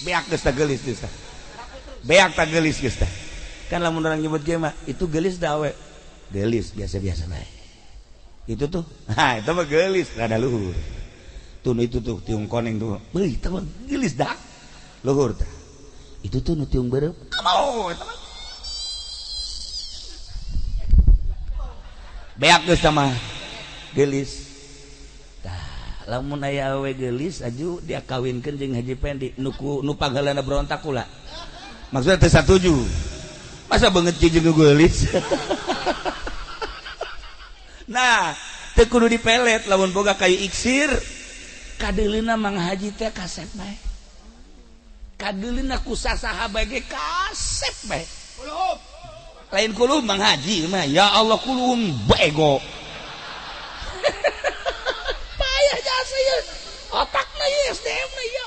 beak geus teh geulis geus teh beak teh geulis geus teh kan lamun orang nyebut ge mah itu geulis da we geulis biasa-biasa bae itu tuh itu mah geulis rada luhur tuh itu tuh tiung koneng tuh beuh itu mah geulis dak luhur teh itu tuh nu tiung beureup oh eta mah beak geus teh mah geulis lamun aya awewe geulis aju dia kawinkeun jeung Haji Pendi nu panggalana berontak kula maksudna teu satuju masa beungeut jeung geulis nah teu kudu dipelet lamun boga kayu iksir kadeulina Mang Haji teh kasep bae kadeulina ku sasaha bae ge kasep bae lain kulum Mang Haji mah ya Allah kulum bego payah jasa ya otakna ya SDM na ya